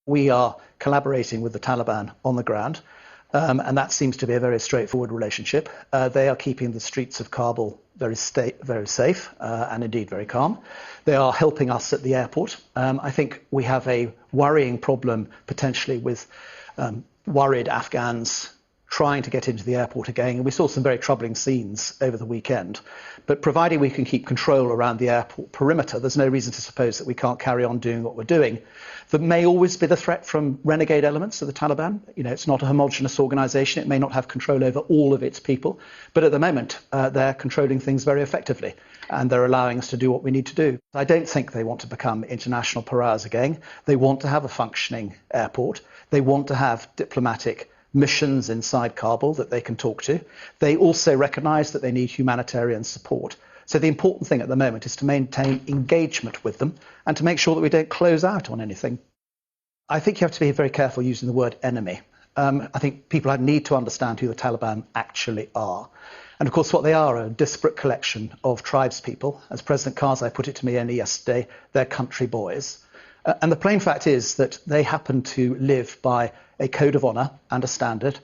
We are collaborating with the Taliban on the ground, and that seems to be a very straightforward relationship. They are keeping the streets of Kabul very safe and indeed very calm. They are helping us at the airport. I think we have a worrying problem potentially with worried Afghans trying to get into the airport again. And we saw some very troubling scenes over the weekend. But providing we can keep control around the airport perimeter, there's no reason to suppose that we can't carry on doing what we're doing. There may always be the threat from renegade elements of the Taliban. It's not a homogenous organization. It may not have control over all of its people. But at the moment, they're controlling things very effectively. And they're allowing us to do what we need to do. I don't think they want to become international pariahs again. They want to have a functioning airport. They want to have diplomatic missions inside Kabul that they can talk to. They also recognise that they need humanitarian support. So the important thing at the moment is to maintain engagement with them and to make sure that we don't close out on anything. I think you have to be very careful using the word enemy. I think people need to understand who the Taliban actually are. And of course, what they are a disparate collection of tribespeople. As President Karzai put it to me only yesterday, they're country boys. And the plain fact is that they happen to live by a code of honour and a standard,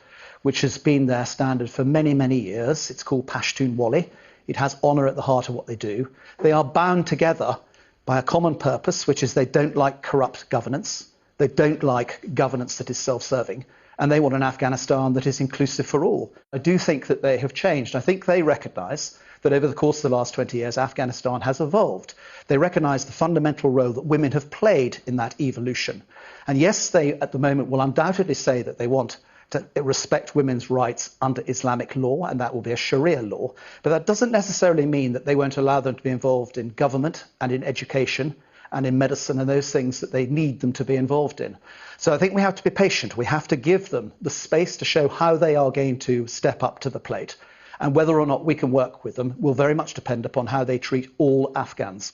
which has been their standard for many, many years. It's called Pashtun-Wali. It has honour at the heart of what they do. They are bound together by a common purpose, which is they don't like corrupt governance. They don't like governance that is self-serving. And they want an Afghanistan that is inclusive for all. I do think that they have changed. I think they recognise that over the course of the last 20 years, Afghanistan has evolved. They recognise the fundamental role that women have played in that evolution. And yes, they at the moment will undoubtedly say that they want to respect women's rights under Islamic law, and that will be a Sharia law. But that doesn't necessarily mean that they won't allow them to be involved in government and in education and in medicine and those things that they need them to be involved in. So I think we have to be patient. We have to give them the space to show how they are going to step up to the plate. And whether or not we can work with them will very much depend upon how they treat all Afghans.